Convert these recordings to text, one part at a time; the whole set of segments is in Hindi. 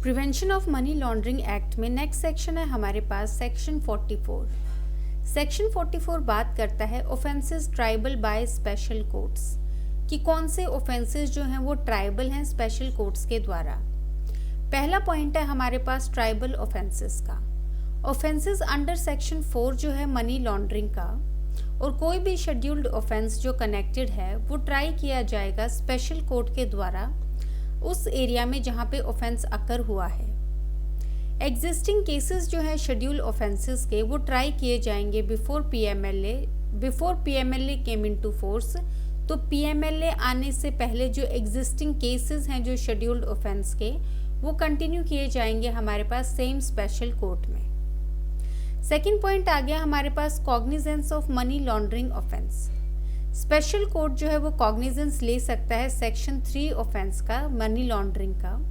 Prevention of money laundering act में नेक्स्ट सेक्शन है हमारे पास सेक्शन 44। सेक्शन 44 बात करता है offences triable by special courts कि कौन से ऑफेंसेस जो हैं वो ट्राइबल हैं स्पेशल कोर्ट्स के द्वारा। पहला पॉइंट है हमारे पास ट्राइबल ऑफेंसेस का। ऑफेंसेस अंडर सेक्शन 4 जो है मनी लॉन्ड्रिंग का, और कोई भी शेड्यूल्ड ऑफेंस जो कनेक्टेड है वो ट्राई किया जाएगा स्पेशल कोर्ट के द्वारा उस एरिया में जहाँ पे ऑफेंस अकर हुआ है। एग्जिस्टिंग केसेस जो है शेड्यूल ऑफेंसेस के वो ट्राई किए जाएंगे before PMLA came into force. तो पीएमएलए आने से पहले जो एग्जिस्टिंग केसेस हैं जो शेड्यूल्ड ऑफेंस के वो कंटिन्यू किए जाएंगे हमारे पास सेम स्पेशल कोर्ट में। सेकेंड पॉइंट आ गया हमारे पास cognizance of money laundering offence. Special court जो है वो कॉग्निजेंस ले सकता है सेक्शन 3 ऑफेंस का मनी लॉन्ड्रिंग का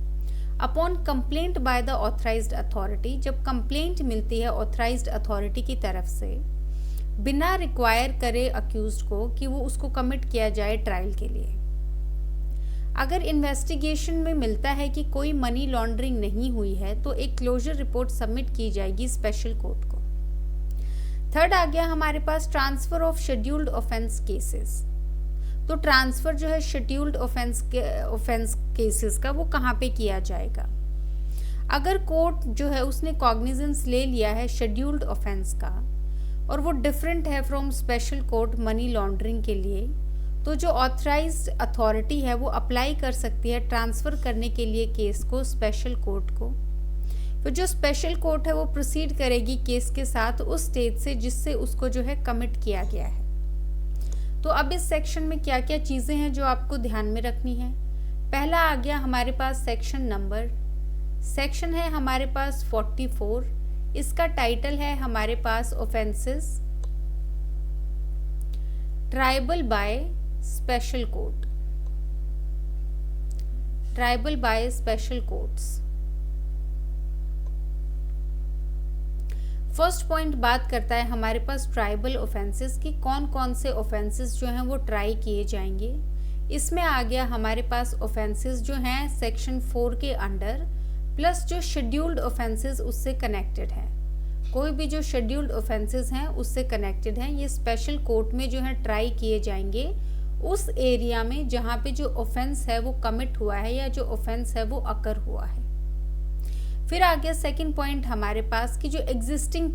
upon complaint by the authorised authority, जब कंप्लेंट मिलती है ऑथराइज्ड अथॉरिटी की तरफ से बिना रिक्वायर करे अक्यूज्ड को कि वो उसको कमिट किया जाए ट्रायल के लिए। अगर इन्वेस्टिगेशन में मिलता है कि कोई मनी लॉन्ड्रिंग नहीं हुई है तो एक क्लोजर रिपोर्ट सबमिट की जाएगी स्पेशल कोर्ट को। थर्ड आ गया हमारे पास transfer of scheduled offence cases. तो ट्रांसफर जो है शेड्यूल्ड ऑफेंस केसेस का वो कहाँ पे किया जाएगा। अगर कोर्ट जो है उसने कॉग्निजेंस ले लिया है शेड्यूल्ड ऑफेंस का और वो डिफरेंट है from special court money laundering के लिए, तो जो ऑथराइज्ड अथॉरिटी है वो अप्लाई कर सकती है ट्रांसफ़र करने के लिए केस को स्पेशल कोर्ट को। फिर जो स्पेशल कोर्ट है वो प्रोसीड करेगी केस के साथ उस स्टेट से जिससे उसको जो है कमिट किया गया है। तो अब इस सेक्शन में क्या क्या चीज़ें हैं जो आपको ध्यान में रखनी है। पहला आ गया हमारे पास सेक्शन नंबर। सेक्शन है हमारे पास 44। इसका टाइटल है हमारे पास offences triable by special court, triable by special courts. First point बात करता है हमारे पास ट्राइबल ऑफेंसेस की कौन कौन से ऑफेंसेस जो हैं वो ट्राई किए जाएंगे। इसमें आ गया हमारे पास ऑफेंसेस जो हैं सेक्शन 4 के अंडर प्लस जो शेड्यूल्ड ऑफेंसेस उससे कनेक्टेड हैं। कोई भी जो शेड्यूल्ड ऑफेंसेस हैं उससे कनेक्टेड हैं, ये स्पेशल कोर्ट में जो है ट्राई किए जाएंगे उस एरिया में जहाँ पे जो ऑफेंस है वो कमिट हुआ है या जो ऑफेंस है वो अकर हुआ है। फिर आ गया सेकंड पॉइंट हमारे पास कि जो एग्जिस्टिंग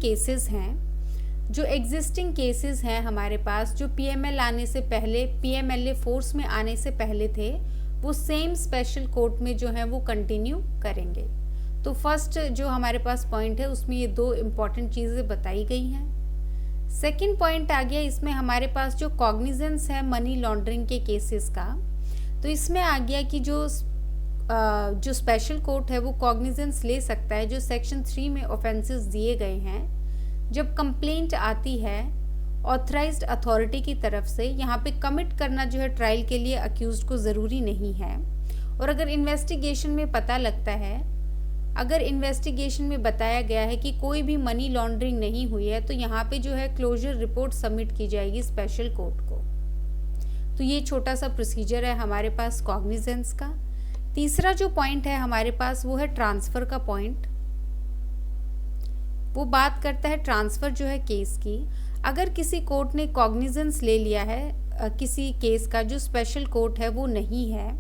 केसेस हैं हमारे पास जो पीएमएल आने से पहले पीएमएलए फोर्स में आने से पहले थे वो सेम स्पेशल कोर्ट में जो है वो कंटिन्यू करेंगे। तो फर्स्ट जो हमारे पास पॉइंट है उसमें ये दो इम्पॉर्टेंट चीज़ें बताई गई हैं। सेकंड पॉइंट आ गया इसमें हमारे पास जो कॉग्निजेंस है मनी लॉन्ड्रिंग के केसेस का। तो इसमें आ गया कि जो स्पेशल कोर्ट है वो कॉग्निजेंस ले सकता है जो सेक्शन 3 में ऑफेंसेस दिए गए हैं जब कंप्लेंट आती है ऑथराइज्ड अथॉरिटी की तरफ से। यहाँ पे कमिट करना जो है ट्रायल के लिए अक्यूज्ड को ज़रूरी नहीं है। और अगर इन्वेस्टिगेशन में पता लगता है, अगर इन्वेस्टिगेशन में बताया गया है कि कोई भी मनी लॉन्ड्रिंग नहीं हुई है तो यहाँ पे जो है क्लोजर रिपोर्ट सबमिट की जाएगी स्पेशल कोर्ट को। तो ये छोटा सा प्रोसीजर है हमारे पास कॉग्निजेंस का। तीसरा जो पॉइंट है हमारे पास वो है ट्रांसफ़र का पॉइंट। वो बात करता है ट्रांसफ़र जो है केस की। अगर किसी कोर्ट ने कॉग्निजेंस ले लिया है किसी केस का जो स्पेशल कोर्ट है वो नहीं है,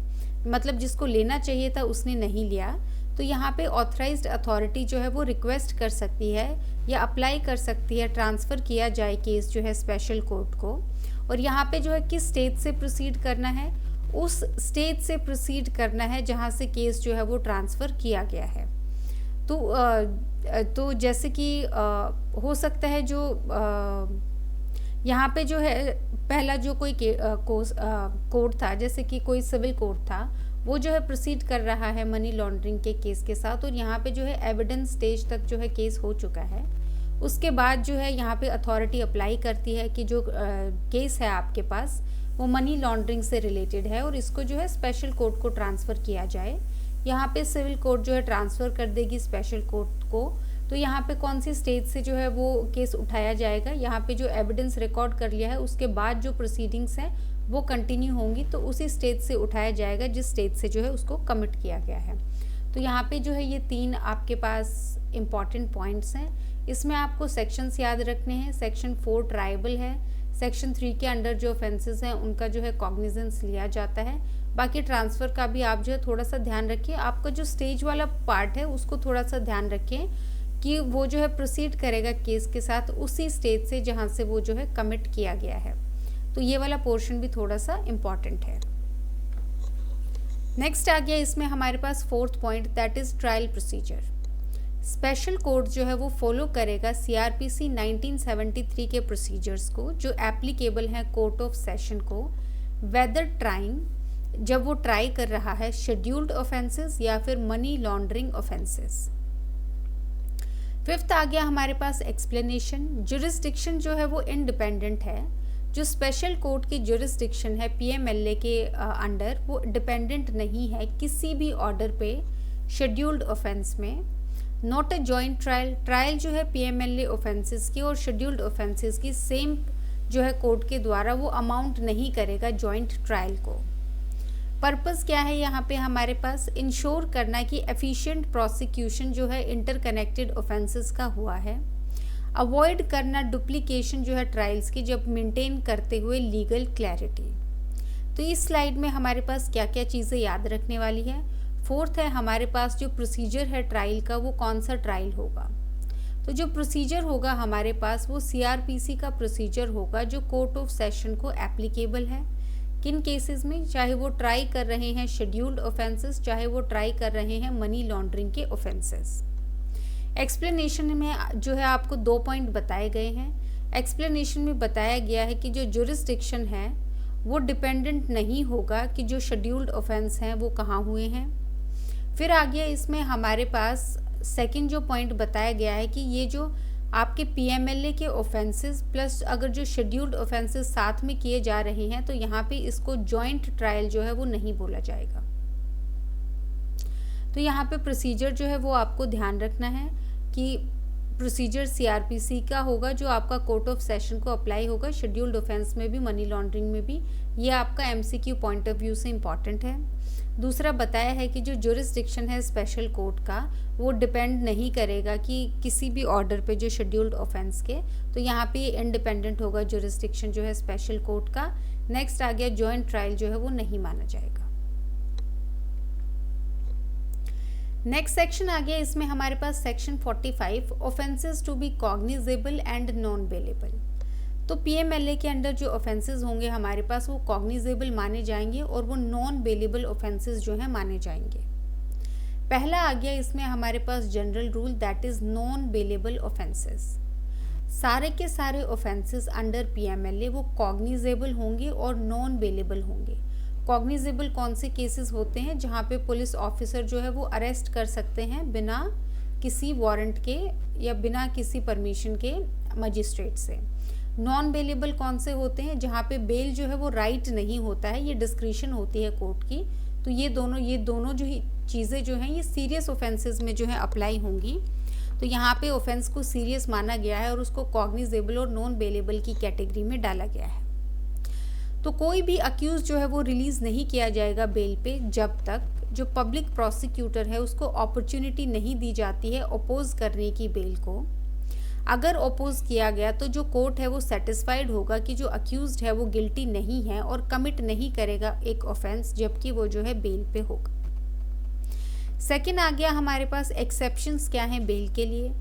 मतलब जिसको लेना चाहिए था उसने नहीं लिया, तो यहाँ पे ऑथराइज्ड अथॉरिटी जो है वो रिक्वेस्ट कर सकती है या अप्लाई कर सकती है ट्रांसफ़र किया जाए केस जो है स्पेशल कोर्ट को। और यहाँ पे जो है किस स्टेट से प्रोसीड करना है, उस स्टेट से प्रोसीड करना है जहाँ से केस जो है वो ट्रांसफ़र किया गया है। तो जैसे कि हो सकता है जो यहाँ पे जो है पहला जो कोई कोर्ट था, जैसे कि कोई सिविल कोर्ट था, वो जो है प्रोसीड कर रहा है मनी लॉन्ड्रिंग के केस के साथ और यहाँ पे जो है एविडेंस स्टेज तक जो है केस हो चुका है। उसके बाद जो है यहाँ पे अथॉरिटी अप्लाई करती है कि जो केस है आपके पास वो मनी लॉन्ड्रिंग से रिलेटेड है और इसको जो है स्पेशल कोर्ट को ट्रांसफ़र किया जाए। यहाँ पे सिविल कोर्ट जो है ट्रांसफ़र कर देगी स्पेशल कोर्ट को। तो यहाँ पे कौन सी स्टेट से जो है वो केस उठाया जाएगा, यहाँ पे जो एविडेंस रिकॉर्ड कर लिया है उसके बाद जो प्रोसीडिंग्स हैं वो कंटिन्यू होंगी, तो उसी स्टेट से उठाया जाएगा जिस स्टेट से जो है उसको कमिट किया गया है। तो यहाँ पे जो है ये 3 आपके पास इम्पॉर्टेंट पॉइंट्स हैं। इसमें आपको सेक्शंस याद रखने हैं। सेक्शन 4 ट्राइबल है। सेक्शन 3 के अंडर जो ऑफेंसेस हैं उनका जो है कॉग्निजेंस लिया जाता है। बाकी ट्रांसफ़र का भी आप जो है थोड़ा सा ध्यान रखिए। आपका जो स्टेज वाला पार्ट है उसको थोड़ा सा ध्यान रखिए कि वो जो है प्रोसीड करेगा केस के साथ उसी स्टेज से जहाँ से वो जो है कमिट किया गया है। तो ये वाला पोर्शन भी थोड़ा सा इम्पॉर्टेंट है। नेक्स्ट आ गया इसमें हमारे पास 4th point, that is trial procedure. Special court जो है वो फॉलो करेगा CRPC 1973 के प्रोसीजर्स को जो एप्लीकेबल हैं कोर्ट ऑफ सेशन को, वेदर ट्राइंग, जब वो ट्राई कर रहा है शेड्यूल्ड ऑफेंसेस या फिर मनी लॉन्ड्रिंग ऑफेंसेस। 5th आ गया हमारे पास एक्सप्लेनेशन। जुरिस्डिक्शन जो है वो इंडिपेंडेंट है। जो स्पेशल कोर्ट की जुरिस्डिक्शन है PMLA के अंडर वो डिपेंडेंट नहीं है किसी भी ऑर्डर पे शेड्यूल्ड ऑफेंस में। Not a joint trial, trial जो है PMLA ऑफेंसेस की और शेड्यूल्ड ऑफेंसेस की सेम जो है कोर्ट के द्वारा वो अमाउंट नहीं करेगा जॉइंट ट्रायल को। पर्पस क्या है यहाँ पे हमारे पास, इंश्योर करना कि एफिशिएंट प्रोसिक्यूशन जो है इंटरकनेक्टेड ऑफेंसेस का हुआ है। अवॉइड करना डुप्लीकेशन जो है ट्रायल्स की, जब मेंटेन करते हुए लीगल क्लैरिटी। तो इस स्लाइड में हमारे पास क्या क्या चीज़ें याद रखने वाली है। 4th है हमारे पास जो प्रोसीजर है ट्रायल का वो कौन सा ट्रायल होगा। तो जो प्रोसीजर होगा हमारे पास वो CRPC का प्रोसीजर होगा जो कोर्ट ऑफ सेशन को एप्लीकेबल है। किन केसेस में, चाहे वो ट्राई कर रहे हैं शेड्यूल्ड ऑफेंसेस, चाहे वो ट्राई कर रहे हैं मनी लॉन्ड्रिंग के ऑफेंसेस। एक्सप्लेनेशन में जो है आपको 2 पॉइंट बताए गए हैं। एक्सप्लेनेशन में बताया गया है कि जो जुरिस्डिक्शन है वो डिपेंडेंट नहीं होगा कि जो शेड्यूल्ड ऑफेंस हैं वो कहाँ हुए हैं। फिर आगे इसमें हमारे पास सेकंड जो पॉइंट बताया गया है कि ये जो आपके PMLA के ऑफेंसेस प्लस अगर जो शेड्यूल्ड ऑफेंसेस साथ में किए जा रहे हैं तो यहाँ पे इसको जॉइंट ट्रायल जो है वो नहीं बोला जाएगा। तो यहाँ पे प्रोसीजर जो है वो आपको ध्यान रखना है कि प्रोसीजर CRPC का होगा जो आपका कोर्ट ऑफ सेशन को अप्लाई होगा शेड्यूल्ड ऑफेंस में भी मनी लॉन्ड्रिंग में भी। ये आपका MCQ पॉइंट ऑफ व्यू से इम्पॉर्टेंट है। दूसरा बताया है कि जो जुरिस्डिक्शन है स्पेशल कोर्ट का वो डिपेंड नहीं करेगा कि किसी भी ऑर्डर पे जो शेड्यूल्ड ऑफेंस के, तो यहाँ पे इंडिपेंडेंट होगा जुरिस्डिक्शन जो है स्पेशल कोर्ट का। नेक्स्ट आ गया जॉइंट ट्रायल जो है वो नहीं माना जाएगा। नेक्स्ट सेक्शन आ गया इसमें हमारे पास section 45, offences to be cognizable and non bailable. तो PMLA के अंडर जो ऑफेंसेस होंगे हमारे पास वो कॉग्निजेबल माने जाएंगे और वो नॉन बेलेबल ऑफेंसेस जो है माने जाएंगे। पहला आ गया इसमें हमारे पास general rule, that is non bailable offences. सारे के सारे ऑफेंसेस अंडर PMLA वो कॉग्निजेबल होंगे और नॉन बेलेबल होंगे। कॉग्निजेबल कौन से केसेस होते हैं, जहाँ पे पुलिस ऑफिसर जो है वो अरेस्ट कर सकते हैं बिना किसी वारंट के या बिना किसी परमिशन के मजिस्ट्रेट से। नॉन बेलेबल कौन से होते हैं, जहाँ पे बेल जो है वो राइट नहीं होता है, ये डिस्क्रिशन होती है कोर्ट की। तो ये दोनों जो चीज़ें जो हैं ये सीरियस ऑफेंसेस में जो है अप्लाई होंगी। तो यहाँ पे ऑफेंस को सीरियस माना गया है और उसको कॉग्निजेबल और नॉन बेलेबल की कैटेगरी में डाला गया है। तो कोई भी अक्यूज जो है वो रिलीज़ नहीं किया जाएगा बेल पे जब तक जो पब्लिक प्रोसिक्यूटर है उसको अपॉर्चुनिटी नहीं दी जाती है अपोज करने की बेल को। अगर अपोज किया गया तो जो कोर्ट है वो सेटिस्फाइड होगा कि जो अक्यूज्ड है वो गिल्टी नहीं है और कमिट नहीं करेगा एक ऑफेंस, जबकि वो जो है बेल पे होगा। सेकंड आ गया हमारे पास एक्सेप्शंस क्या हैं बेल के लिए।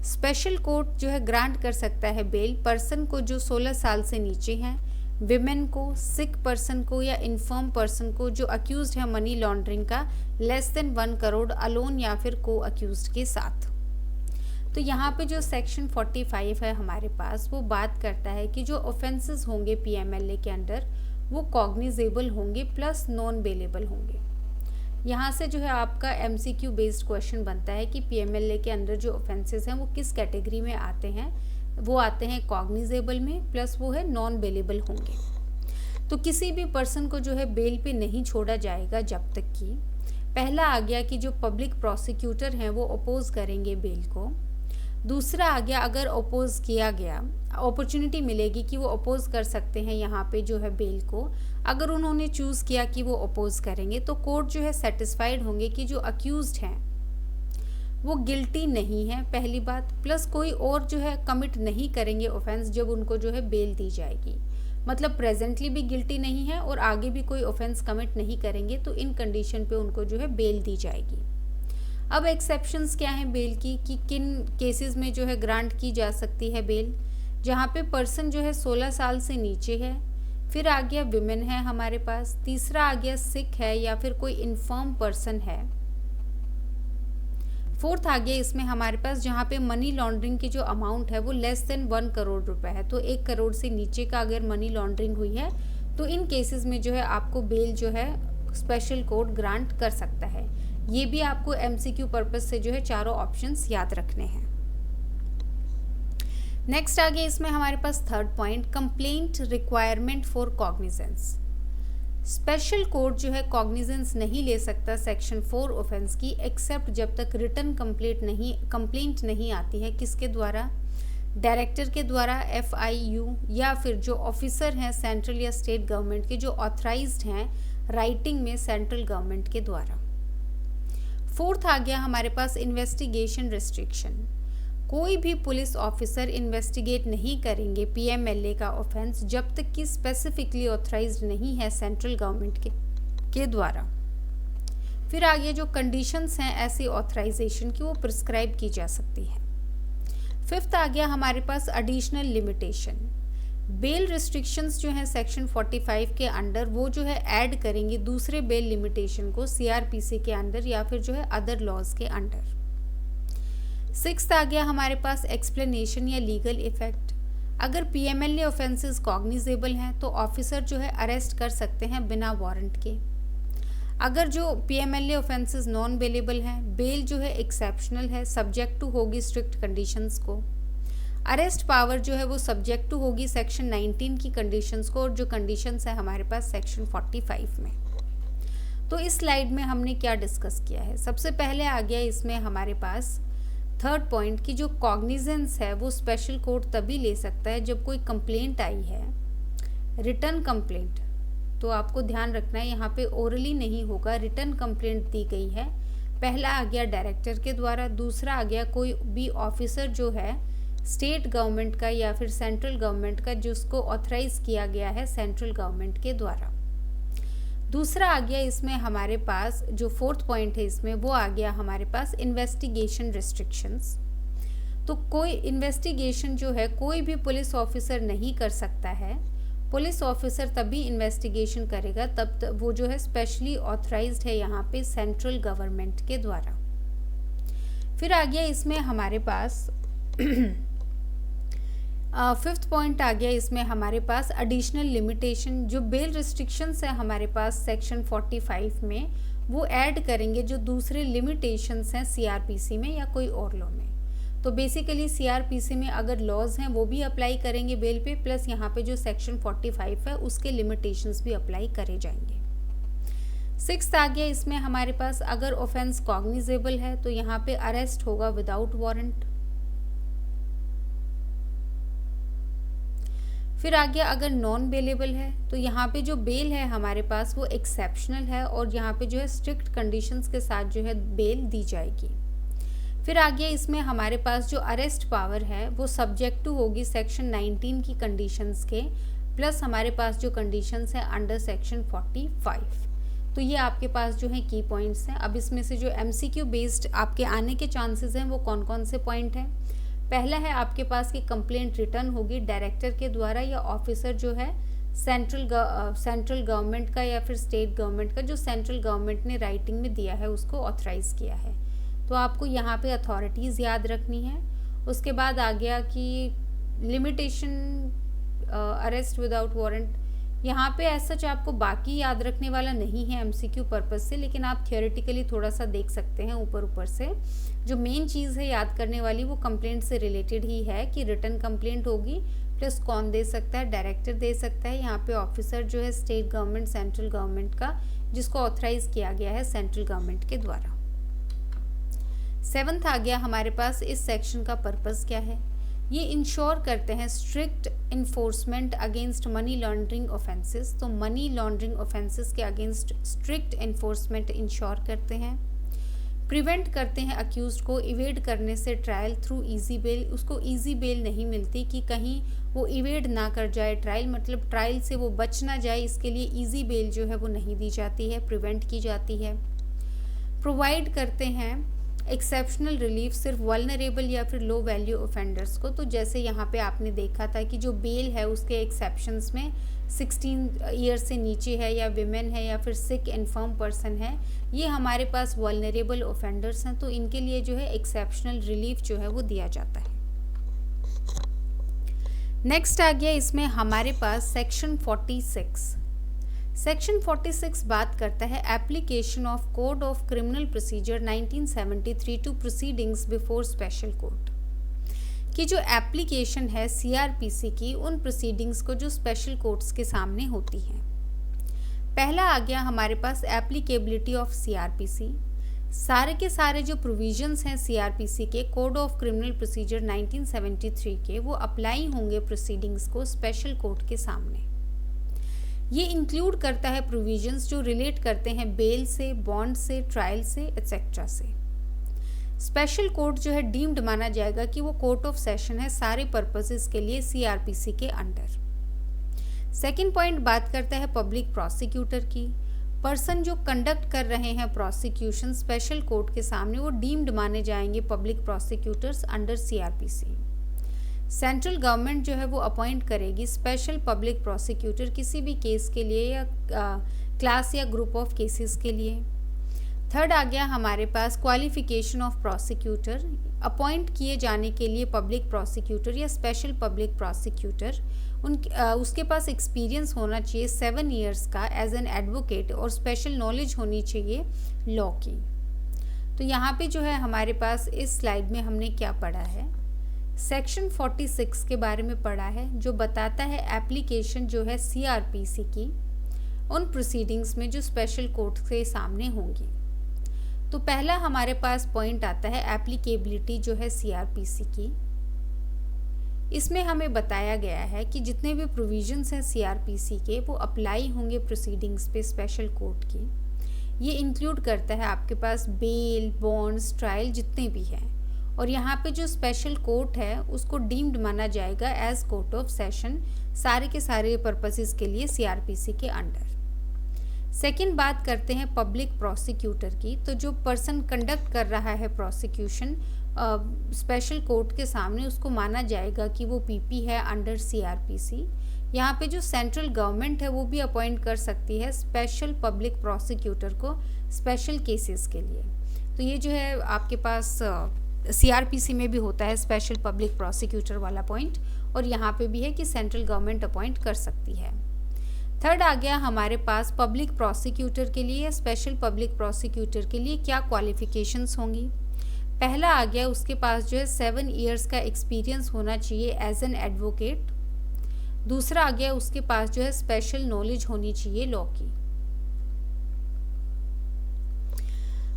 स्पेशल कोर्ट जो है ग्रांट कर सकता है बेल पर्सन को जो 16 साल से नीचे हैं, विमेन को, सिक पर्सन को या इन्फर्म पर्सन को जो अक्यूज्ड है मनी लॉन्ड्रिंग का लेस देन 1 करोड़ अलोन या फिर को अक्यूज्ड के साथ। तो यहाँ पे जो सेक्शन 45 है हमारे पास वो बात करता है कि जो ऑफेंसेस होंगे PMLA के अंडर वो कॉग्निजेबल होंगे प्लस नॉन बेलेबल होंगे। यहाँ से जो है आपका MCQ बेस्ड क्वेश्चन बनता है कि PMLA के अंदर जो ऑफेंसेस हैं वो किस कैटेगरी में आते हैं। वो आते हैं कॉग्निजेबल में प्लस वो है नॉन बेलेबल होंगे। तो किसी भी पर्सन को जो है बेल पे नहीं छोड़ा जाएगा जब तक कि पहला आ गया कि जो पब्लिक प्रोसिक्यूटर हैं वो अपोज करेंगे बेल को। दूसरा आ गया, अगर अपोज किया गया, अपॉर्चुनिटी मिलेगी कि वो अपोज कर सकते हैं यहाँ पे जो है बेल को। अगर उन्होंने चूज़ किया कि वो अपोज करेंगे तो कोर्ट जो है सेटिस्फाइड होंगे कि जो अक्यूज्ड हैं वो गिल्टी नहीं है, पहली बात, प्लस कोई और जो है कमिट नहीं करेंगे ऑफेंस जब उनको जो है बेल दी जाएगी। मतलब प्रेजेंटली भी गिल्टी नहीं है और आगे भी कोई ऑफेंस कमिट नहीं करेंगे, तो इन कंडीशन पे उनको जो है बेल दी जाएगी। अब एक्सेप्शंस क्या हैं बेल की, कि किन केसेस में जो है ग्रांट की जा सकती है बेल, जहाँ पे पर्सन जो है 16 साल से नीचे है। फिर आ गया विमेन है हमारे पास। तीसरा आ गया सिक है या फिर कोई इन्फर्म पर्सन है। फोर्थ आ गया इसमें हमारे पास जहाँ पे मनी लॉन्ड्रिंग की जो अमाउंट है वो लेस देन 1 करोड़ रुपए है, तो 1 करोड़ से नीचे का अगर मनी लॉन्ड्रिंग हुई है तो इन केसेस में जो है आपको बेल जो है स्पेशल कोर्ट ग्रांट कर सकता है। ये भी आपको एमसीक्यू पर्पस से जो है चारों ऑप्शंस याद रखने हैं। नेक्स्ट आ गया इसमें हमारे पास third point, complaint requirement for cognizance. Special court जो है कॉग्निजेंस नहीं ले सकता सेक्शन 4 ऑफेंस की एक्सेप्ट जब तक रिटर्न कंप्लेंट नहीं आती है। किसके द्वारा? डायरेक्टर के द्वारा, FIU, या फिर जो ऑफिसर हैं सेंट्रल या स्टेट गवर्नमेंट के जो ऑथराइज्ड हैं राइटिंग में सेंट्रल गवर्नमेंट के द्वारा। फोर्थ आ गया हमारे पास इन्वेस्टिगेशन रिस्ट्रिक्शन। कोई भी पुलिस ऑफिसर इन्वेस्टिगेट नहीं करेंगे PMLA का ऑफेंस जब तक कि स्पेसिफिकली ऑथराइज्ड नहीं है सेंट्रल गवर्नमेंट के द्वारा। फिर आगे जो कंडीशंस हैं ऐसी ऑथराइजेशन की वो प्रिस्क्राइब की जा सकती है। फिफ्थ आ गया हमारे पास एडिशनल लिमिटेशन। बेल रिस्ट्रिक्शंस जो हैं सेक्शन 45 के अंडर वो जो है ऐड करेंगे दूसरे बेल लिमिटेशन को CRPC के अंडर या फिर जो है अदर लॉज के अंडर। सिक्स्थ आ गया हमारे पास एक्सप्लेनेशन या लीगल इफेक्ट। अगर PMLA ऑफेंसेस कॉग्निजेबल हैं तो ऑफिसर जो है अरेस्ट कर सकते हैं बिना वारंट के। अगर जो PMLA ऑफेंसेस नॉन बेलेबल हैं, बेल जो है एक्सेप्शनल है, सब्जेक्ट टू होगी स्ट्रिक्ट कंडीशंस को। अरेस्ट पावर जो है वो सब्जेक्ट टू होगी सेक्शन 19 की कंडीशंस को, और जो कंडीशंस है हमारे पास सेक्शन 45 में। तो इस स्लाइड में हमने क्या डिस्कस किया है? सबसे पहले आ गया इसमें हमारे पास थर्ड पॉइंट की जो कॉग्निजेंस है वो स्पेशल कोर्ट तभी ले सकता है जब कोई कंप्लेंट आई है, रिटर्न कंप्लेंट। तो आपको ध्यान रखना है यहाँ पे ओरली नहीं होगा, रिटर्न कंप्लेंट दी गई है। पहला आ गया डायरेक्टर के द्वारा, दूसरा आ गया कोई भी ऑफिसर जो है स्टेट गवर्नमेंट का या फिर सेंट्रल गवर्नमेंट का जिसको ऑथराइज किया गया है सेंट्रल गवर्नमेंट के द्वारा। दूसरा आ गया इसमें हमारे पास जो फोर्थ पॉइंट है इसमें वो आ गया हमारे पास इन्वेस्टिगेशन रिस्ट्रिक्शंस। तो कोई इन्वेस्टिगेशन जो है कोई भी पुलिस ऑफिसर नहीं कर सकता है। पुलिस ऑफिसर तभी इन्वेस्टिगेशन करेगा तब वो जो है स्पेशली ऑथराइज्ड है यहाँ पे सेंट्रल गवर्नमेंट के द्वारा। फिर आ गया इसमें हमारे पास फिफ्थ पॉइंट आ गया इसमें हमारे पास एडिशनल लिमिटेशन। जो बेल रिस्ट्रिक्शंस है हमारे पास सेक्शन 45 में वो ऐड करेंगे जो दूसरे लिमिटेशंस हैं CRPC में या कोई और लॉ में। तो बेसिकली CRPC में अगर लॉज हैं वो भी अप्लाई करेंगे बेल पे, प्लस यहाँ पे जो सेक्शन 45 है उसके लिमिटेशंस भी अप्लाई करे जाएंगे। सिक्स्थ आ गया इसमें हमारे पास अगर ऑफेंस कॉग्निजेबल है तो यहाँ पे अरेस्ट होगा विदाउट वारंट। फिर आ गया अगर नॉन बेलेबल है तो यहाँ पे जो बेल है हमारे पास वो एक्सेप्शनल है और यहाँ पे जो है स्ट्रिक्ट कंडीशंस के साथ जो है बेल दी जाएगी। फिर आ गया इसमें हमारे पास जो अरेस्ट पावर है वो सब्जेक्ट टू होगी सेक्शन 19 की कंडीशंस के, प्लस हमारे पास जो कंडीशंस है अंडर सेक्शन 45। तो ये आपके पास जो है की पॉइंट्स हैं। अब इसमें से जो MCQ बेस्ड आपके आने के चांसेस हैं वो कौन कौन से पॉइंट हैं? पहला है आपके पास कि कंप्लेंट रिटर्न होगी डायरेक्टर के द्वारा या ऑफिसर जो है सेंट्रल गवर्नमेंट का या फिर स्टेट गवर्नमेंट का जो सेंट्रल गवर्नमेंट ने राइटिंग में दिया है उसको ऑथराइज किया है। तो आपको यहाँ पे अथॉरिटीज़ याद रखनी है। उसके बाद आ गया कि लिमिटेशन अरेस्ट विदाउट वारंट। यहाँ पे ऐसा सच आपको बाकी याद रखने वाला नहीं है MCQ पर्पस से, लेकिन आप थियोरेटिकली थोड़ा सा देख सकते हैं ऊपर से। जो मेन चीज़ है याद करने वाली वो कंप्लेंट से रिलेटेड ही है कि रिटर्न कंप्लेंट होगी, प्लस कौन दे सकता है? डायरेक्टर दे सकता है। यहाँ पे ऑफिसर जो है स्टेट गवर्नमेंट सेंट्रल गवर्नमेंट का जिसको ऑथराइज किया गया है सेंट्रल गवर्नमेंट के द्वारा। 7th आ गया हमारे पास इस सेक्शन का पर्पस क्या है। ये इंश्योर करते हैं strict enforcement against money laundering offences. तो मनी लॉन्ड्रिंग ऑफेंसेस के अगेंस्ट स्ट्रिक्ट इन्फोर्समेंट इंश्योर करते हैं। प्रिवेंट करते हैं अक्यूज्ड को इवेड करने से ट्रायल थ्रू इजी बेल। उसको इजी बेल नहीं मिलती कि कहीं वो इवेड ना कर जाए ट्रायल, मतलब ट्रायल से वो बच ना जाए, इसके लिए इजी बेल जो है वो नहीं दी जाती है, प्रिवेंट की जाती है। प्रोवाइड करते हैं एक्सेप्शनल रिलीफ सिर्फ वल्नरेबल या फिर लो वैल्यू ऑफेंडर्स को। तो जैसे यहाँ पे आपने देखा था कि जो बेल है उसके एक्सेप्शंस में 16 ईयर से नीचे है या विमेन है या फिर सिक इन्फर्म पर्सन है, ये हमारे पास वल्नरेबल ऑफेंडर्स हैं, तो इनके लिए जो है एक्सेप्शनल रिलीफ जो है वो दिया जाता है। नेक्स्ट आ गया इसमें हमारे पास सेक्शन 46। सेक्शन 46 बात करता है application of code of criminal procedure 1973 to proceedings before special court, कि जो एप्लीकेशन है सीआरपीसी की उन प्रोसीडिंग्स को जो स्पेशल कोर्ट्स के सामने होती हैं। पहला आ गया हमारे पास एप्लीकेबिलिटी ऑफ सीआरपीसी। सारे के सारे जो प्रोविजंस हैं सीआरपीसी के कोड ऑफ क्रिमिनल प्रोसीजर 1973 के, वो अप्लाई होंगे प्रोसीडिंग्स को स्पेशल कोर्ट के सामने। ये इंक्लूड करता है प्रोविजंस जो रिलेट करते हैं बेल से, बॉन्ड से, ट्रायल से, एटसेट्रा से। स्पेशल कोर्ट जो है डीम्ड माना जाएगा कि वो कोर्ट ऑफ सेशन है सारे पर्पसेस के लिए सीआरपीसी के अंडर। सेकंड पॉइंट बात करता है पब्लिक प्रोसिक्यूटर की। पर्सन जो कंडक्ट कर रहे हैं प्रोसिक्यूशन स्पेशल कोर्ट के सामने, वो डीम्ड माने जाएंगे public prosecutors under CrPC. Central government जो है वो अपॉइंट करेगी स्पेशल पब्लिक प्रोसिक्यूटर किसी भी केस के लिए या क्लास या ग्रुप ऑफ केसेस के लिए। थर्ड आ गया हमारे पास क्वालिफिकेशन ऑफ प्रोसिक्यूटर। अपॉइंट किए जाने के लिए पब्लिक प्रोसिक्यूटर या स्पेशल पब्लिक प्रोसिक्यूटर उसके पास एक्सपीरियंस होना चाहिए 7 ईयर्स का एज एन एडवोकेट और स्पेशल नॉलेज होनी चाहिए लॉ की। तो यहाँ पे जो है हमारे पास इस स्लाइड में हमने क्या पढ़ा है, सेक्शन 46 के बारे में पढ़ा है, जो बताता है एप्लीकेशन जो है सीआरपीसी की उन प्रोसीडिंग्स में जो स्पेशल कोर्ट के सामने होंगी। तो पहला हमारे पास पॉइंट आता है एप्लीकेबिलिटी जो है सीआरपीसी की। इसमें हमें बताया गया है कि जितने भी प्रोविजंस हैं सीआरपीसी के वो अप्लाई होंगे प्रोसीडिंग्स पे स्पेशल कोर्ट की। ये इंक्लूड करता है आपके पास बेल, बॉन्ड्स, ट्रायल जितने भी हैं, और यहाँ पे जो स्पेशल कोर्ट है उसको डीम्ड माना जाएगा एज कोर्ट ऑफ सेशन सारे के सारे पर्पसेस के लिए सीआरपीसी के अंडर। सेकंड बात करते हैं पब्लिक प्रोसिक्यूटर की। तो जो पर्सन कंडक्ट कर रहा है प्रोसिक्यूशन स्पेशल कोर्ट के सामने, उसको माना जाएगा कि वो पीपी है अंडर सीआरपीसी। यहाँ पे जो सेंट्रल गवर्नमेंट है वो भी अपॉइंट कर सकती है स्पेशल पब्लिक प्रोसिक्यूटर को स्पेशल केसेस के लिए। तो ये जो है आपके पास सीआरपीसी में भी होता है स्पेशल पब्लिक प्रोसिक्यूटर वाला पॉइंट, और यहाँ पे भी है कि सेंट्रल गवर्नमेंट अपॉइंट कर सकती है। थर्ड आ गया हमारे पास पब्लिक प्रोसिक्यूटर के लिए, स्पेशल पब्लिक प्रोसिक्यूटर के लिए क्या क्वालिफिकेशंस होंगी। पहला आ गया उसके पास जो है 7 ईयर्स का एक्सपीरियंस होना चाहिए एज एन एडवोकेट। दूसरा आ गया उसके पास जो है स्पेशल नॉलेज होनी चाहिए लॉ की।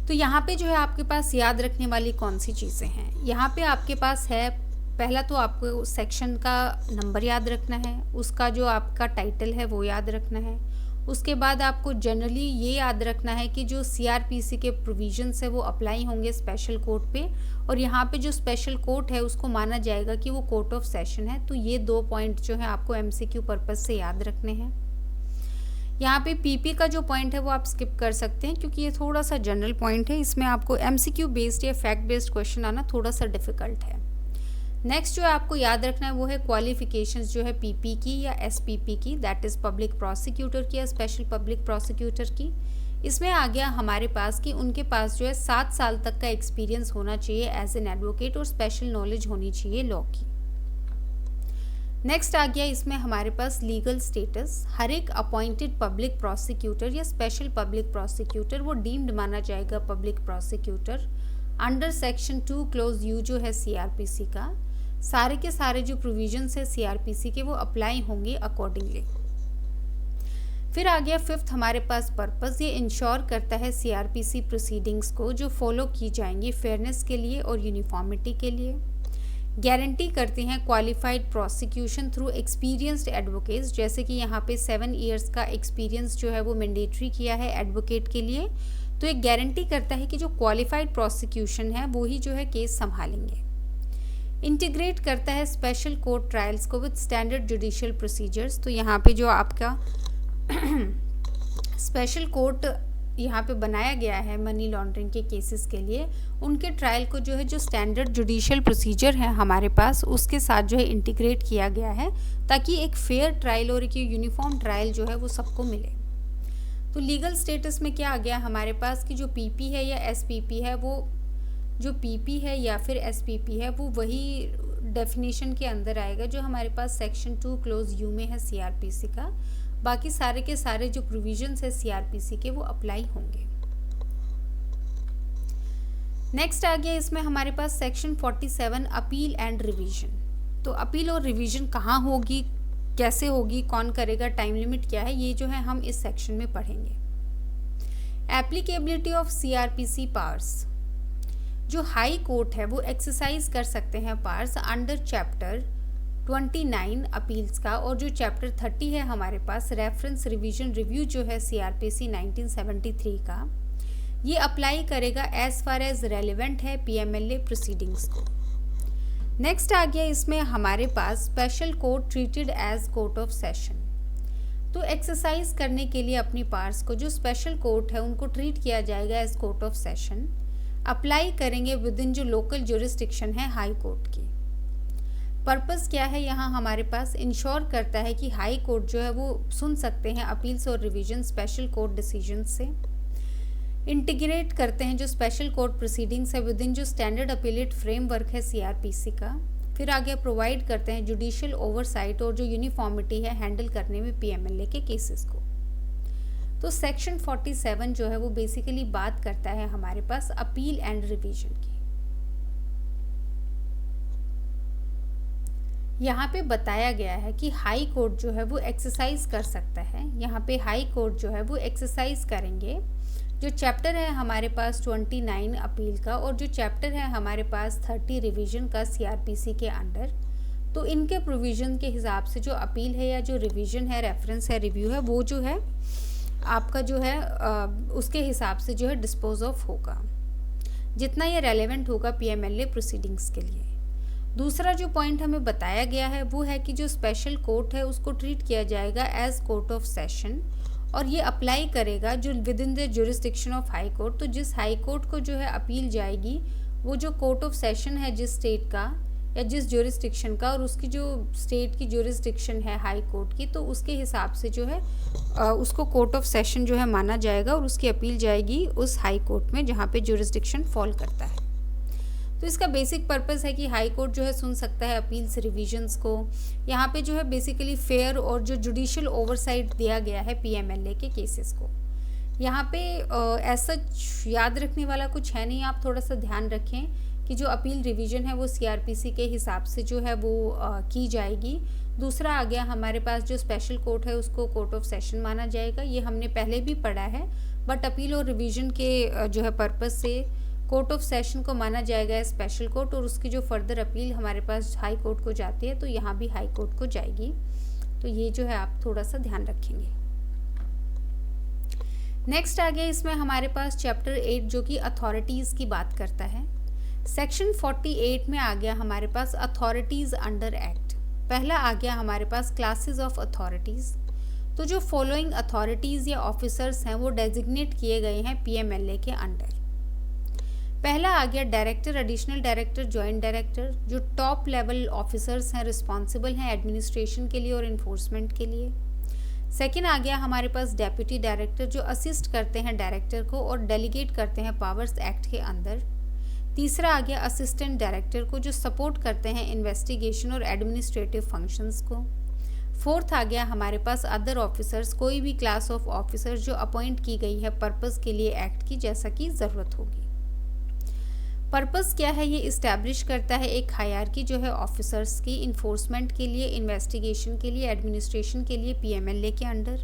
तो यहाँ पे जो है आपके पास याद रखने वाली कौन सी चीज़ें हैं, यहाँ पे आपके पास है, पहला तो आपको सेक्शन का नंबर याद रखना है, उसका जो आपका टाइटल है वो याद रखना है। उसके बाद आपको जनरली ये याद रखना है कि जो सीआरपीसी के प्रोविजंस है वो अप्लाई होंगे स्पेशल कोर्ट पे, और यहाँ पे जो स्पेशल कोर्ट है उसको माना जाएगा कि वो कोर्ट ऑफ सेशन है। तो ये 2 पॉइंट जो है आपको एमसीक्यू पर्पज से याद रखने हैं। यहाँ पे पीपी का जो पॉइंट है वो आप स्किप कर सकते हैं क्योंकि ये थोड़ा सा जनरल पॉइंट है, इसमें आपको एमसीक्यू बेस्ड या फैक्ट बेस्ड क्वेश्चन आना थोड़ा सा डिफिकल्ट है। नेक्स्ट जो है आपको याद रखना है वो है क्वालिफिकेशंस जो है पीपी की या एसपीपी की, दैट इज़ पब्लिक प्रोसिक्यूटर की या स्पेशल पब्लिक प्रोसिक्यूटर की। इसमें आ गया हमारे पास कि उनके पास जो है 7 साल तक का एक्सपीरियंस होना चाहिए एज एन एडवोकेट और स्पेशल नॉलेज होनी चाहिए लॉ की। नेक्स्ट आ गया इसमें हमारे पास लीगल स्टेटस। हर एक अपॉइंटेड पब्लिक प्रोसिक्यूटर या स्पेशल पब्लिक प्रोसिक्यूटर वो डीम्ड माना जाएगा public prosecutor under section 2 clause U जो है सीआरपीसी का। सारे के सारे जो प्रोविजंस है सीआरपीसी के वो अप्लाई होंगे अकॉर्डिंगली। फिर आ गया फिफ्थ हमारे पास पर्पस। ये इंश्योर करता है सीआरपीसी प्रोसीडिंग्स को जो फॉलो की जाएंगी फेयरनेस के लिए और यूनिफॉर्मिटी के लिए। गारंटी करते हैं qualified prosecution through experienced advocates, जैसे कि यहाँ पे 7 इयर्स का एक्सपीरियंस जो है वो मैंडेटरी किया है एडवोकेट के लिए। तो एक गारंटी करता है कि जो क्वालिफाइड प्रोसिक्यूशन है वो ही जो है केस संभालेंगे। इंटीग्रेट करता है स्पेशल कोर्ट ट्रायल्स को विद स्टैंडर्ड जुडिशियल प्रोसीजर्स। तो यहाँ पे जो आपका स्पेशल कोर्ट यहाँ पे बनाया गया है मनी लॉन्ड्रिंग के केसेस के लिए, उनके ट्रायल को जो है जो स्टैंडर्ड जुडिशियल प्रोसीजर है हमारे पास उसके साथ जो है इंटीग्रेट किया गया है, ताकि एक फेयर ट्रायल और एक यूनिफॉर्म ट्रायल जो है वो सबको मिले। तो लीगल स्टेटस में क्या आ गया हमारे पास कि जो पीपी है या एसपीपी है, वो जो पीपी है या फिर एसपीपी है वो वही डेफिनेशन के अंदर आएगा जो हमारे पास सेक्शन 2 क्लोज यू में है सीआरपीसी का। बाकी सारे के सारे जो प्रोविजंस है सीआरपीसी के वो अप्लाई होंगे। नेक्स्ट आ गया इसमें हमारे पास सेक्शन 47 अपील एंड रिवीजन। तो अपील और रिवीजन कहाँ होगी, कैसे होगी, कौन करेगा, टाइम लिमिट क्या है, ये जो है हम इस सेक्शन में पढ़ेंगे। Applicability of CrPC powers. जो हाई कोर्ट है वो एक्सरसाइज कर सकते हैं पावर्स अंडर चैप्टर 29 अपील्स का, और जो चैप्टर 30 है हमारे पास रेफरेंस रिवीजन रिव्यू जो है सीआरपीसी 1973 का, ये अप्लाई करेगा एज फार एज रेलिवेंट है पीएमएलए प्रोसीडिंग्स को। नेक्स्ट आ गया इसमें हमारे पास special court treated as court of session. तो एक्सरसाइज करने के लिए अपनी पावर्स को जो स्पेशल कोर्ट है उनको ट्रीट किया जाएगा as court of session, apply करेंगे विद इन जो लोकल ज्यूरिसडिक्शन है हाई कोर्ट की। पर्पस क्या है यहाँ हमारे पास, इंश्योर करता है कि हाई कोर्ट जो है वो सुन सकते हैं अपील्स और रिवीजन स्पेशल कोर्ट डिसीजन से। इंटीग्रेट करते हैं जो स्पेशल कोर्ट प्रोसीडिंग्स है विद इन जो स्टैंडर्ड अपीलेट फ्रेमवर्क है सीआरपीसी का। फिर आगे प्रोवाइड करते हैं जुडिशियल ओवरसाइट और जो यूनिफॉर्मिटी है हैंडल करने में पीएमएलए के केसेस को। तो सेक्शन 47 जो है वो बेसिकली बात करता है हमारे पास अपील एंड रिवीजन की। यहाँ पे बताया गया है कि हाई कोर्ट जो है वो एक्सरसाइज कर सकता है। यहाँ पे हाई कोर्ट जो है वो एक्सरसाइज करेंगे जो चैप्टर है हमारे पास 29 अपील का और जो चैप्टर है हमारे पास 30 रिवीजन का सीआरपीसी के अंडर। तो इनके प्रोविजन के हिसाब से जो अपील है या जो रिवीजन है, रेफरेंस है, रिव्यू है, वो जो है आपका जो है उसके हिसाब से जो है डिस्पोज ऑफ होगा, जितना ये रेलेवेंट होगा पीएमएलए प्रोसीडिंग्स के लिए। दूसरा जो पॉइंट हमें बताया गया है वो है कि जो स्पेशल कोर्ट है उसको ट्रीट किया जाएगा एज कोर्ट ऑफ सेशन, और ये अप्लाई करेगा जो with in the jurisdiction of high court. तो जिस हाई कोर्ट को जो है अपील जाएगी वो जो कोर्ट ऑफ सेशन है जिस स्टेट का या जिस ज्यूरिसडिक्शन का, और उसकी जो स्टेट की ज्यूरिसडिक्शन है हाई कोर्ट की, तो उसके हिसाब से जो है उसको कोर्ट ऑफ सेशन जो है माना जाएगा और उसकी अपील जाएगी उस हाई कोर्ट में जहाँ पे ज्यूरिसडिक्शन फॉल करता है। तो इसका बेसिक पर्पस है कि हाई कोर्ट जो है सुन सकता है अपील्स रिवीजन्स को। यहाँ पे जो है बेसिकली फेयर और जो जुडिशियल ओवरसाइट दिया गया है पीएमएलए के केसेस को। यहाँ पे ऐसा याद रखने वाला कुछ है नहीं, आप थोड़ा सा ध्यान रखें कि जो अपील रिवीजन है वो सीआरपीसी के हिसाब से जो है वो की जाएगी। दूसरा आ गया हमारे पास जो स्पेशल कोर्ट है उसको कोर्ट ऑफ सेशन माना जाएगा, ये हमने पहले भी पढ़ा है, बट अपील और रिवीजन के जो है पर्पस से कोर्ट ऑफ सेशन को माना जाएगा स्पेशल कोर्ट, और उसकी जो फर्दर अपील हमारे पास हाई कोर्ट को जाती है तो यहाँ भी हाई कोर्ट को जाएगी। तो ये जो है आप थोड़ा सा ध्यान रखेंगे। नेक्स्ट आ गया इसमें हमारे पास चैप्टर 8 जो कि अथॉरिटीज़ की बात करता है। सेक्शन 48 में आ गया हमारे पास अथॉरिटीज़ अंडर एक्ट। पहला आ गया हमारे पास क्लासेस ऑफ अथॉरिटीज़। तो जो फॉलोइंग अथॉरिटीज़ या ऑफिसर्स हैं वो डेजिग्नेट किए गए हैं पीएमएलए के अंडर। पहला आ गया director, additional director, joint director, जो टॉप लेवल ऑफिसर्स हैं, रिस्पॉन्सिबल हैं एडमिनिस्ट्रेशन के लिए और इन्फोर्समेंट के लिए। सेकंड आ गया हमारे पास डेप्यूटी डायरेक्टर, जो असिस्ट करते हैं डायरेक्टर को और डेलीगेट करते हैं पावर्स एक्ट के अंदर। तीसरा आ गया असिस्टेंट डायरेक्टर को, जो सपोर्ट करते हैं इन्वेस्टिगेशन और एडमिनिस्ट्रेटिव फंक्शंस को। फोर्थ आ गया हमारे पास अदर ऑफिसर्स, कोई भी क्लास ऑफ ऑफिसर्स जो अपॉइंट की गई है पर्पस के लिए एक्ट की, जैसा कि ज़रूरत होगी। पर्पस क्या है, ये इस्टेब्लिश करता है एक हायरार्की जो है ऑफिसर्स की, इन्फोर्समेंट के लिए, इन्वेस्टिगेशन के लिए, एडमिनिस्ट्रेशन के लिए पीएमएलए के अंडर।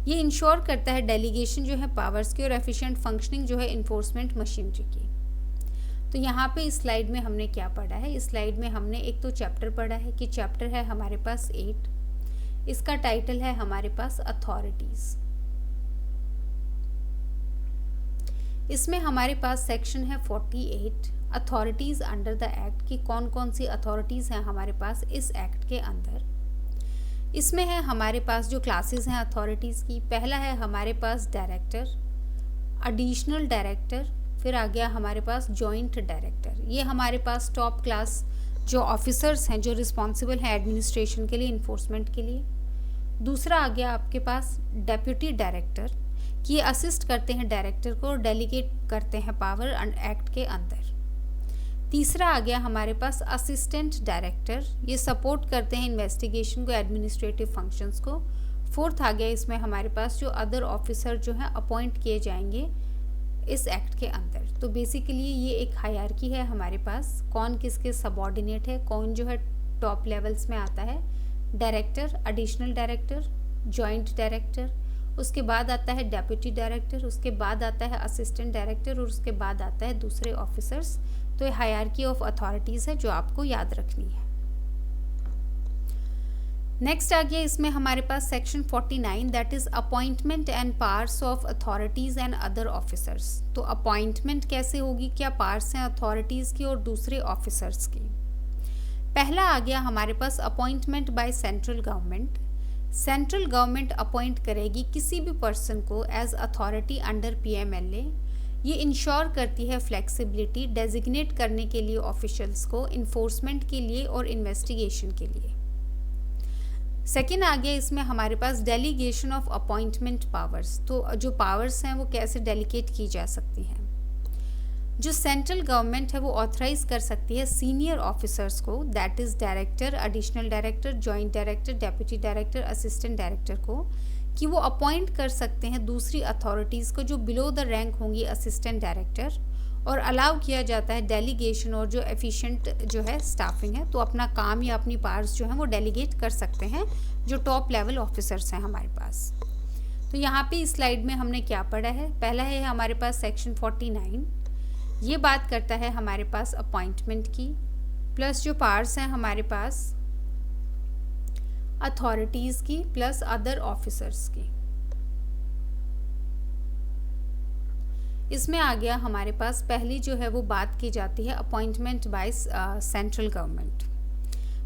ये इंश्योर करता है डेलीगेशन जो है पावर्स की और एफिशिएंट फंक्शनिंग जो है इन्फोर्समेंट मशीनरी की। तो यहाँ पे इस स्लाइड में हमने क्या पढ़ा है, इस स्लाइड में हमने एक तो चैप्टर पढ़ा है कि चैप्टर है हमारे पास 8, इसका टाइटल है हमारे पास अथॉरिटीज। इसमें हमारे पास सेक्शन है 48 अथॉरिटीज अंडर द एक्ट की कौन कौन सी अथॉरिटीज हैं हमारे पास इस एक्ट के अंदर। इसमें है हमारे पास जो क्लासेस हैं अथॉरिटीज की, पहला है हमारे पास डायरेक्टर, एडिशनल डायरेक्टर, फिर आ गया हमारे पास जॉइंट डायरेक्टर। ये हमारे पास टॉप क्लास जो ऑफिसर्स हैं जो रिस्पॉन्सिबल हैं एडमिनिस्ट्रेशन के लिए, इन्फोर्समेंट के लिए। दूसरा आ गया आपके पास डेप्यूटी डायरेक्टर कि ये असिस्ट करते हैं डायरेक्टर को और डेलीगेट करते हैं पावर एक्ट के अंदर। तीसरा आ गया हमारे पास असिस्टेंट डायरेक्टर, ये सपोर्ट करते हैं इन्वेस्टिगेशन को, एडमिनिस्ट्रेटिव फंक्शंस को। फोर्थ आ गया इसमें हमारे पास जो अदर ऑफिसर जो हैं अपॉइंट किए जाएंगे इस एक्ट के अंदर। तो बेसिकली ये एक हायरार्की है हमारे पास, कौन किसके सबऑर्डिनेट है, कौन जो है टॉप लेवल्स में आता है, director, additional director, joint director, उसके बाद आता है डेप्यूटी डायरेक्टर, उसके बाद आता है असिस्टेंट डायरेक्टर और उसके बाद आता है दूसरे ऑफिसर्स। तो ये हायरार्की ऑफ अथॉरिटीज़ है जो आपको याद रखनी है। नेक्स्ट आ गया इसमें हमारे पास section 49 that is appointment and powers of authorities and other officers. तो अपॉइंटमेंट कैसे होगी, क्या पावर्स हैं अथॉरिटीज़ की और दूसरे ऑफिसर्स की। पहला आ गया हमारे पास appointment by central government. Central government appoint करेगी किसी भी पर्सन को एज अथॉरिटी अंडर पीएमएलए। ये इंश्योर करती है फ्लेक्सिबिलिटी डेजिग्नेट करने के लिए ऑफिशियल्स को, इन्फोर्समेंट के लिए और इन्वेस्टिगेशन के लिए। सेकेंड आ गया इसमें हमारे पास डेलीगेशन ऑफ अपॉइंटमेंट पावर्स। तो जो पावर्स हैं वो कैसे डेलीगेट की जा सकती हैं। जो सेंट्रल गवर्नमेंट है वो ऑथराइज कर सकती है सीनियर ऑफिसर्स को, that is director, additional director, joint director, deputy director, assistant director को, कि वो अपॉइंट कर सकते हैं दूसरी अथॉरिटीज़ को जो बिलो द रैंक होंगी असिस्टेंट डायरेक्टर, और अलाउ किया जाता है डेलीगेशन और जो एफिशिएंट जो है स्टाफिंग है, तो अपना काम या अपनी पावर्स जो है वो डेलीगेट कर सकते हैं जो टॉप लेवल ऑफिसर्स हैं हमारे पास। तो यहाँ पे इस स्लाइड में हमने क्या पढ़ा है, पहला है हमारे पास सेक्शन 49, ये बात करता है हमारे पास अपॉइंटमेंट की, प्लस जो पावर्स हैं हमारे पास अथॉरिटीज़ की प्लस अदर ऑफिसर्स की। इसमें आ गया हमारे पास पहली जो है वो बात की जाती है अपॉइंटमेंट बाय सेंट्रल गवर्नमेंट।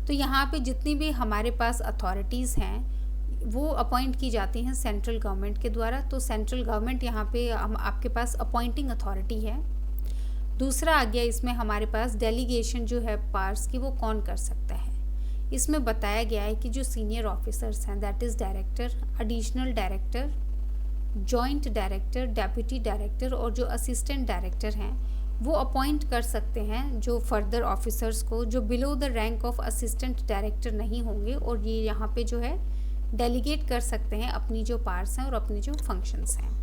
तो यहाँ पे जितनी भी हमारे पास अथॉरिटीज़ हैं वो अपॉइंट की जाती हैं सेंट्रल गवर्नमेंट के द्वारा। तो सेंट्रल गवर्नमेंट यहाँ पे आपके पास अपॉइंटिंग अथॉरिटी है। दूसरा आ गया इसमें हमारे पास डेलीगेशन जो है पावर्स की वो कौन कर सकता है। इसमें बताया गया है कि जो सीनियर ऑफिसर्स हैं that is director, additional director, joint director, deputy director और जो असिस्टेंट डायरेक्टर हैं वो अपॉइंट कर सकते हैं जो फर्दर ऑफिसर्स को जो below the rank of assistant director नहीं होंगे, और ये यहाँ पे जो है डेलीगेट कर सकते हैं अपनी जो पावर्स हैं और अपने जो फंक्शंस हैं।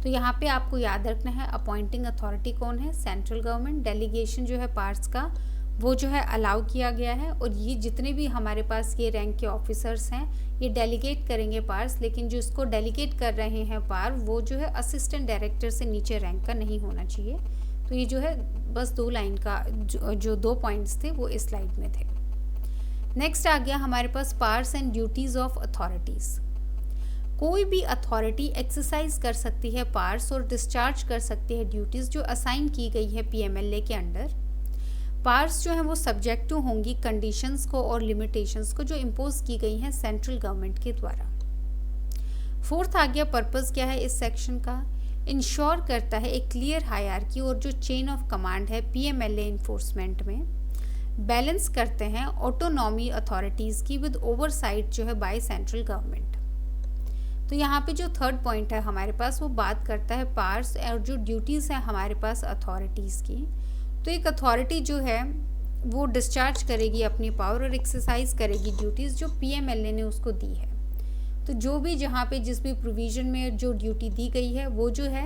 तो यहाँ पे आपको याद रखना है अपॉइंटिंग अथॉरिटी कौन है, सेंट्रल गवर्नमेंट। डेलीगेशन जो है पावर्स का वो जो है अलाउ किया गया है, और ये जितने भी हमारे पास ये रैंक के ऑफिसर्स हैं ये डेलीगेट करेंगे पावर्स, लेकिन जो इसको डेलीगेट कर रहे हैं पावर वो जो है असिस्टेंट डायरेक्टर से नीचे रैंक का नहीं होना चाहिए। तो ये जो है बस 2 लाइन का जो 2 पॉइंट्स थे वो इस स्लाइड में थे। नेक्स्ट आ गया हमारे पास powers and duties of authorities. कोई भी अथॉरिटी एक्सरसाइज कर सकती है पावर्स और डिस्चार्ज कर सकती है ड्यूटीज़ जो असाइन की गई है पीएमएलए के अंडर। पावर्स जो हैं वो सब्जेक्ट टू होंगी कंडीशंस को और लिमिटेशंस को जो इम्पोज की गई हैं सेंट्रल गवर्नमेंट के द्वारा। फोर्थ आ गया पर्पस क्या है इस सेक्शन का, इंश्योर करता है एक क्लियर हायरार्की और जो चेन ऑफ कमांड है पीएमएलए इन्फोर्समेंट में, बैलेंस करते हैं ऑटोनॉमी अथॉरिटीज़ की विद ओवरसाइट जो है बाय सेंट्रल गवर्नमेंट। तो यहाँ पे जो थर्ड पॉइंट है हमारे पास वो बात करता है पावर्स और जो ड्यूटीज़ हैं हमारे पास अथॉरिटीज़ की। तो एक अथॉरिटी जो है वो डिस्चार्ज करेगी अपनी पावर और एक्सरसाइज करेगी ड्यूटीज़ जो पीएमएलए ने उसको दी है। तो जो भी जहाँ पे जिस भी प्रोविज़न में जो ड्यूटी दी गई है वो जो है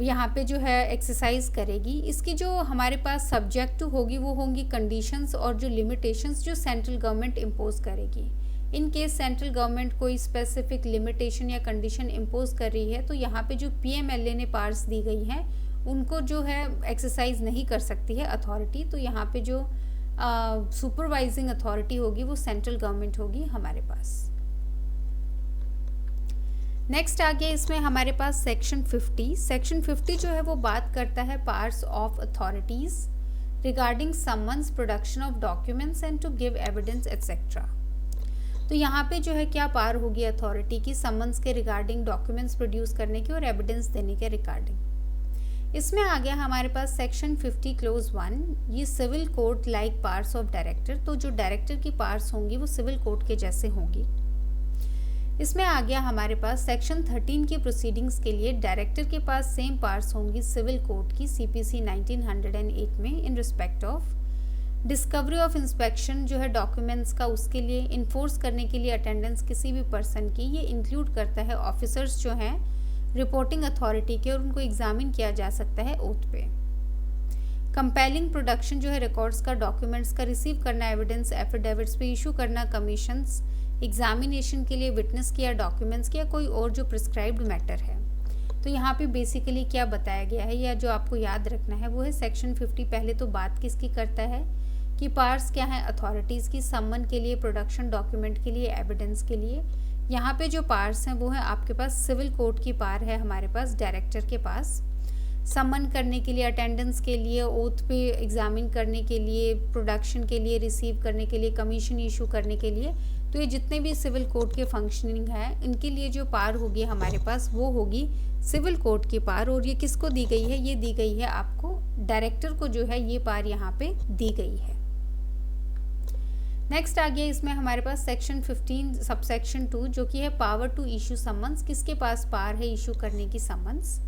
यहाँ पे जो है एक्सरसाइज करेगी। इसकी जो हमारे पास सब्जेक्ट होगी वो होंगी कंडीशंस और जो लिमिटेशंस जो सेंट्रल गवर्नमेंट इम्पोज करेगी। इन केस सेंट्रल गवर्नमेंट कोई स्पेसिफिक लिमिटेशन या कंडीशन इम्पोज कर रही है तो यहाँ पे जो पीएमएलए ने पावर्स दी गई हैं उनको जो है एक्सरसाइज नहीं कर सकती है अथॉरिटी। तो यहाँ पे जो सुपरवाइजिंग अथॉरिटी होगी वो सेंट्रल गवर्नमेंट होगी हमारे पास। नेक्स्ट आ गया इसमें हमारे पास सेक्शन 50। सेक्शन 50 जो है वो बात करता है powers of authorities regarding summons production of documents and to give evidence etcetera. तो यहाँ पे जो है क्या पावर होगी अथॉरिटी की समन्स के रिगार्डिंग डॉक्यूमेंट्स प्रोड्यूस करने की और एविडेंस देने के रिगार्डिंग। इसमें आ गया हमारे पास सेक्शन 50 क्लोज 1, ये civil court like powers of director. तो जो डायरेक्टर की पावर्स होंगी वो सिविल कोर्ट के जैसे होंगी। इसमें आ गया हमारे पास सेक्शन 13 की प्रोसीडिंग्स के लिए डायरेक्टर के पास सेम पावर्स होंगी सिविल कोर्ट की सीपीसी 1908 में in respect of discovery of inspection जो है डॉक्यूमेंट्स का, उसके लिए इन्फोर्स करने के लिए अटेंडेंस किसी भी पर्सन की। ये इंक्लूड करता है ऑफिसर्स जो हैं रिपोर्टिंग अथॉरिटी के और उनको एग्जामिन किया जा सकता है ओथ पे। कंपेलिंग प्रोडक्शन जो है रिकॉर्ड्स का, डॉक्यूमेंट्स का, रिसीव करना एविडेंस एफिडेविट्स पे इशू करना, कमीशंस, एग्जामिनेशन के लिए विटनेस किया डॉक्यूमेंट्स किया, कोई और जो प्रिस्क्राइब्ड मैटर है। तो यहाँ पे बेसिकली क्या बताया गया है या जो आपको याद रखना है वो है सेक्शन 50 पहले तो बात किसकी करता है कि पावर्स क्या है अथॉरिटीज़ की, समन के लिए, प्रोडक्शन डॉक्यूमेंट के लिए, एविडेंस के लिए। यहाँ पे जो पावर्स हैं वो है आपके पास सिविल कोर्ट की पावर है हमारे पास डायरेक्टर के पास, समन करने के लिए, अटेंडेंस के लिए, ओथ पे एग्जामिन करने के लिए, प्रोडक्शन के लिए, रिसीव करने के लिए, कमीशन इशू करने के लिए। तो ये जितने भी सिविल कोर्ट के फंक्शनिंग है इनके लिए जो पावर होगी हमारे पास वो होगी सिविल कोर्ट की पावर। और ये किसको दी गई है? ये दी गई है आपको डायरेक्टर को जो है ये पावर यहाँ पे दी गई है। नेक्स्ट आ गया इसमें हमारे पास सेक्शन 15 सबसेक्शन 2 जो कि है पावर टू इशू समन्स। किसके पास पावर है इशू करने की समन्स?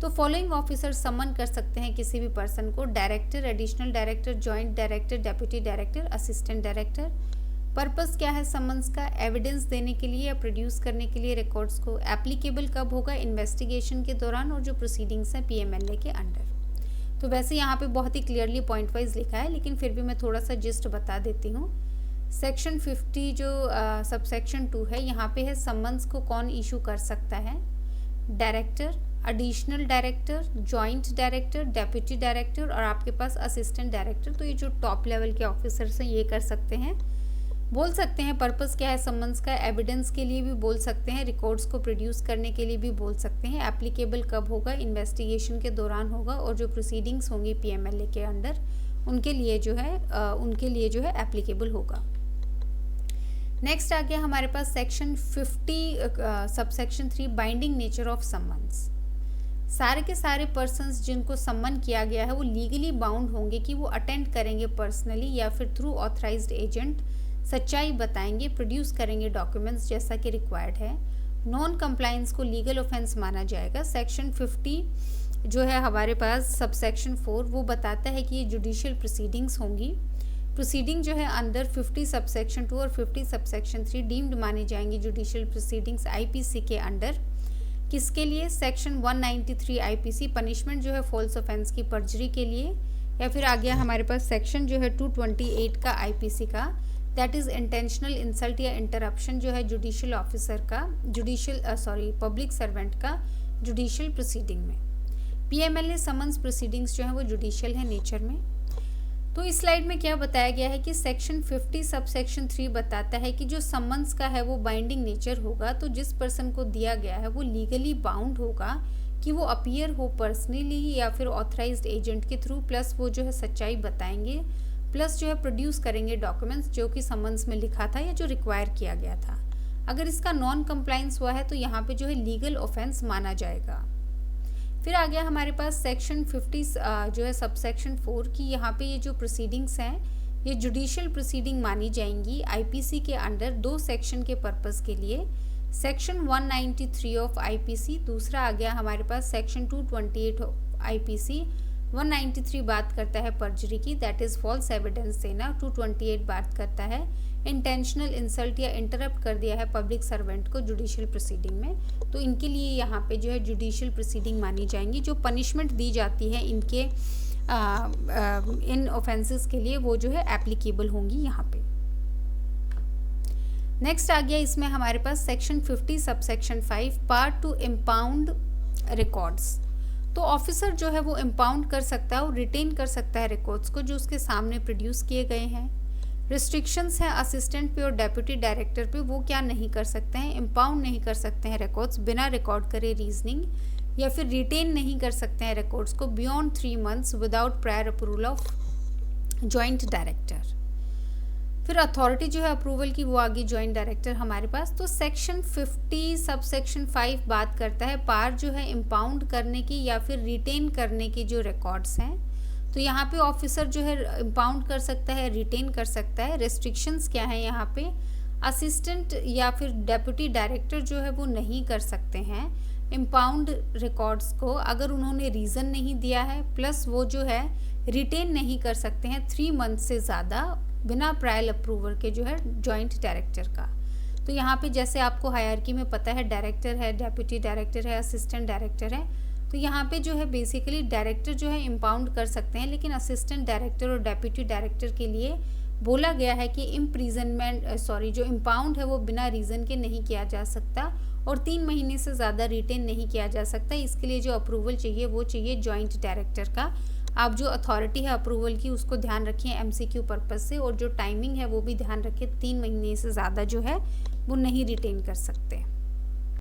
तो फॉलोइंग ऑफिसर समन कर सकते हैं किसी भी पर्सन को, director, additional director, joint director, deputy director, assistant director. Purpose क्या है समन्स का? एविडेंस देने के लिए या प्रोड्यूस करने के लिए रिकॉर्ड्स को। एप्लीकेबल कब होगा? इन्वेस्टिगेशन के दौरान और जो प्रोसीडिंग्स हैं पीएमएलए के अंडर। तो वैसे यहाँ पे बहुत ही क्लियरली पॉइंट वाइज लिखा है लेकिन फिर भी मैं थोड़ा सा जिस्ट बता देती हूँ। सेक्शन 50 जो सबसेक्शन 2 है यहाँ पे है समन्स को कौन इशू कर सकता है? Director, additional director, joint director, deputy director और आपके पास असिस्टेंट डायरेक्टर। तो ये जो टॉप लेवल के ऑफिसर्स हैं ये कर सकते हैं। बोल सकते हैं पर्पस क्या है समन्स का, एविडेंस के लिए भी बोल सकते हैं, रिकॉर्ड्स को प्रोड्यूस करने के लिए भी बोल सकते हैं। एप्लीकेबल कब होगा? इन्वेस्टिगेशन के दौरान होगा और जो प्रोसीडिंग्स होंगी पीएमएलए के अंडर उनके लिए जो है एप्लीकेबल होगा। नेक्स्ट आ गया हमारे पास section 50 subsection 3 binding nature of summons. सारे के सारे पर्सन्स जिनको सम्मन किया गया है वो लीगली बाउंड होंगे कि वो अटेंड करेंगे पर्सनली या फिर थ्रू ऑथराइज्ड एजेंट, सच्चाई बताएंगे, प्रोड्यूस करेंगे डॉक्यूमेंट्स जैसा कि रिक्वायर्ड है। नॉन कंप्लायंस को लीगल ऑफेंस माना जाएगा। सेक्शन 50 जो है हमारे पास सबसेक्शन 4 वो बताता है कि ये जुडिशियल प्रोसीडिंग्स होंगी। प्रोसीडिंग जो है अंडर 50 सबसेक्शन 2 और 50 सबसेक्शन 3 डीम्ड मानी जाएंगी जुडिशियल प्रोसीडिंग्स आईपीसी के अंडर। किसके लिए? सेक्शन 193 आईपीसी पनिशमेंट जो है फॉल्स ऑफेंस की, पर्जरी के लिए। या फिर आ गया हमारे पास सेक्शन जो है 228 का आईपीसी का, दैट इज इंटेंशनल इंसल्ट या इंटरप्शन जो है जुडिशियल ऑफिसर का, पब्लिक सर्वेंट का जुडिशियल प्रोसीडिंग में। पीएमएलए समन्स प्रोसीडिंग्स जो है वो जुडिशियल है नेचर में। तो इस स्लाइड में क्या बताया गया है कि सेक्शन 50 सबसेक्शन 3 बताता है कि जो समन्स का है वो बाइंडिंग नेचर होगा। तो जिस पर्सन को दिया गया है वो लीगली बाउंड होगा कि वो अपीयर हो पर्सनली या फिर ऑथराइज्ड एजेंट के थ्रू, प्लस वो जो है सच्चाई बताएंगे, प्लस जो है प्रोड्यूस करेंगे डॉक्यूमेंट्स जो कि समन्स में लिखा था या जो रिक्वायर किया गया था। अगर इसका नॉन कंप्लायंस हुआ है तो यहाँ पे जो है लीगल ऑफेंस माना जाएगा। फिर आ गया हमारे पास सेक्शन 50 जो है सबसेक्शन 4 की, यहाँ पे ये जो प्रोसीडिंग्स हैं ये जुडिशियल प्रोसीडिंग मानी जाएंगी आईपीसी के अंडर 2 सेक्शन के पर्पस के लिए। सेक्शन 193 ऑफ आईपीसी, दूसरा आ गया हमारे पास सेक्शन 228 ऑफ आईपीसी। 193 बात करता है पर्जरी की, दैट इज फॉल्स एविडेंस देना। 228 बात करता है इंटेंशनल इंसल्ट या इंटरप्ट कर दिया है पब्लिक सर्वेंट को जुडिशियल प्रोसीडिंग में। तो इनके लिए यहाँ पे जो है जुडिशियल प्रोसीडिंग मानी जाएंगी। जो पनिशमेंट दी जाती है इनके इन ऑफेंसेस के लिए वो जो है एप्लीकेबल होंगी यहाँ पे। नेक्स्ट आ गया इसमें हमारे पास section 50 subsection 5 part two impound records. तो ऑफिसर जो है वो इम्पाउंड कर सकता है और रिटेन कर सकता है रिकॉर्ड्स को जो उसके सामने प्रोड्यूस किए गए हैं। रिस्ट्रिक्शंस हैं असिस्टेंट पे और डेप्यूटी डायरेक्टर पे, वो क्या नहीं कर सकते हैं, इम्पाउंड नहीं कर सकते हैं रिकॉर्ड्स बिना रिकॉर्ड करे रीजनिंग, या फिर रिटेन नहीं कर सकते हैं रिकॉर्ड्स को beyond 3 months without prior approval of joint director. फिर अथॉरिटी जो है अप्रूवल की वो आ गई जॉइंट डायरेक्टर हमारे पास। तो सेक्शन 50 सबसेक्शन 5 बात करता है पार जो है इम्पाउंड करने की या फिर रिटेन करने की जो रिकॉर्ड्स हैं। तो यहाँ पे ऑफिसर जो है इम्पाउंड कर सकता है, रिटेन कर सकता है। रेस्ट्रिक्शंस क्या है यहाँ पे, असिस्टेंट या फिर डेप्यूटी डायरेक्टर जो है वो नहीं कर सकते हैं इम्पाउंड रिकॉर्ड्स को अगर उन्होंने रीज़न नहीं दिया है, प्लस वो जो है रिटेन नहीं कर सकते हैं 3 months से ज़्यादा बिना प्रायर अप्रूवल के जो है जॉइंट डायरेक्टर का। तो यहाँ पे जैसे आपको हायरार्की में पता है डायरेक्टर है, डेप्यूटी डायरेक्टर है, असिस्टेंट डायरेक्टर है। तो यहाँ पे जो है बेसिकली डायरेक्टर जो है इम्पाउंड कर सकते हैं, लेकिन असिस्टेंट डायरेक्टर और डेप्यूटी डायरेक्टर के लिए बोला गया है कि जो इम्पाउंड है वो बिना रीज़न के नहीं किया जा सकता और 3 महीने से ज़्यादा रिटेन नहीं किया जा सकता। इसके लिए जो अप्रूवल चाहिए वो चाहिए जॉइंट डायरेक्टर का। आप जो अथॉरिटी है अप्रूवल की उसको ध्यान रखिए MCQ पर्पज़ से, और जो टाइमिंग है वो भी ध्यान रखिए, 3 महीने से ज़्यादा जो है वो नहीं रिटेन कर सकते।